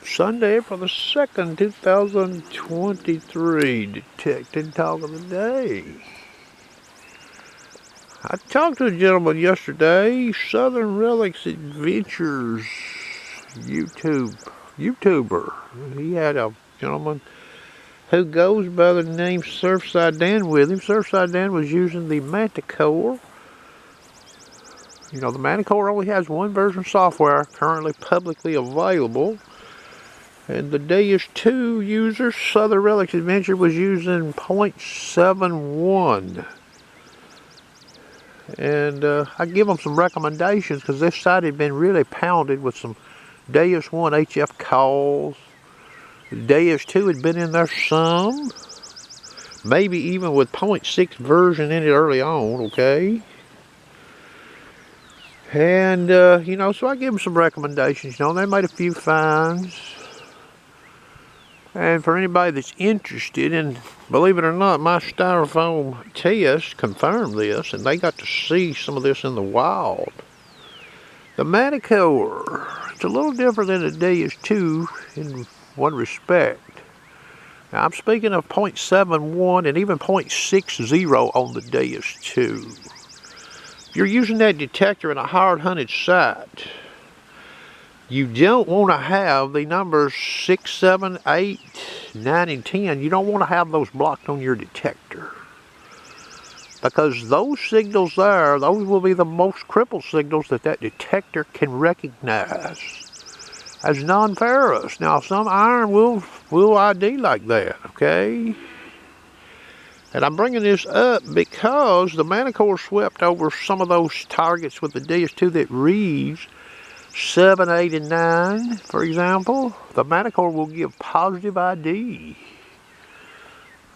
Sunday, April the 2nd, 2023. Detecting Talk of the Day. I talked to a gentleman yesterday, Southern Relics Adventures YouTuber. He had a gentleman who goes by the name Surfside Dan with him. Surfside Dan was using the Manticore. You know, the Manticore only has one version of software currently publicly available. And the Deus 2 user, Southern Relics Adventure, was using 0.71. And I give them some recommendations because this site had been really pounded with some Deus 1 HF calls. Deus 2 had been in there some. Maybe even with 0.6 version in it early on, okay? And, you know, so I give them some recommendations. You know, they made a few finds. And for anybody that's interested, and believe it or not, my styrofoam test confirmed this, and they got to see some of this in the wild. The Manticore, it's a little different than the Deus 2 in one respect. Now, I'm speaking of 0.71 and even 0.60 on the Deus 2. If you're using that detector in a hard hunted site, you don't want to have the numbers 6, 7, 8, 9, and 10. You don't want to have those blocked on your detector. Because those signals there, those will be the most crippled signals that detector can recognize as non-ferrous. Now, some iron will ID like that, okay? And I'm bringing this up because the Manticore swept over some of those targets with the Deus 2 that reads 7, 8, and 9, for example. The Manticore will give positive ID.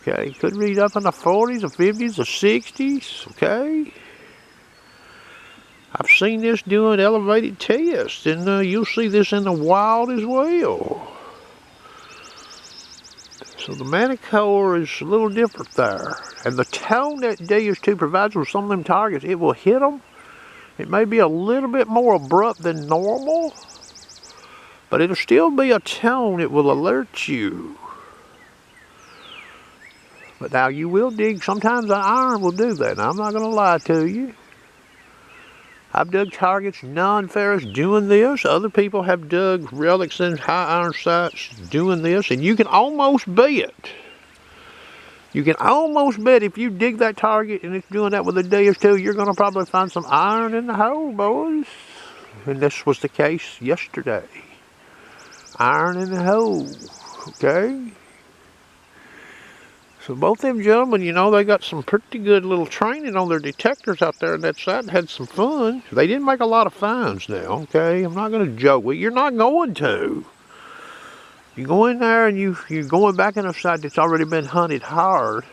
Okay, could read up in the 40s, the 50s, the 60s, okay? I've seen this doing elevated tests, and you'll see this in the wild as well. So the Manticore is a little different there. And the tone that Deus 2 provides with some of them targets, it will hit them. It may be a little bit more abrupt than normal, but it'll still be a tone that will alert you. But now you will dig, sometimes the iron will do that. Now I'm not going to lie to you. I've dug targets non-ferrous doing this. Other people have dug relics in high iron sites doing this, and you can almost bet. You can almost bet if you dig that target and it's doing that with a Deus 2, you're going to probably find some iron in the hole, boys. And this was the case yesterday. Iron in the hole, okay? So both them gentlemen, you know, they got some pretty good little training on their detectors out there in that site and had some fun. They didn't make a lot of finds now, okay? I'm not going to joke with you. You're not going to. You go in there and you're going back in a site that's already been hunted hard.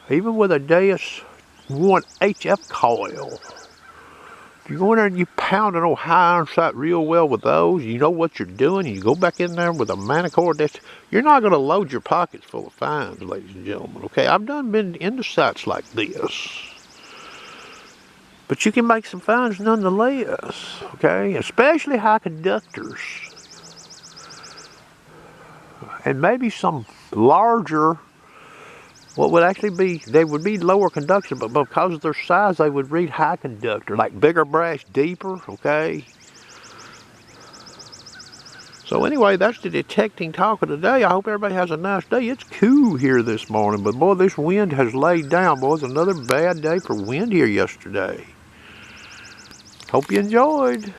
Even with a Deus 1 HF coil. You go in there and you pound an old high iron site real well with those. You know what you're doing. You go back in there with a Manticore. You're not going to load your pockets full of finds, ladies and gentlemen. Okay, I've been into sites like this. But you can make some finds nonetheless. Okay, especially high conductors. And maybe some larger, what would actually be, they would be lower conduction, but because of their size, they would read high conductor, like bigger brass, deeper, okay? So anyway, that's the detecting talk of the day. I hope everybody has a nice day. It's cool here this morning, but boy, this wind has laid down, boys. Another bad day for wind here yesterday. Hope you enjoyed.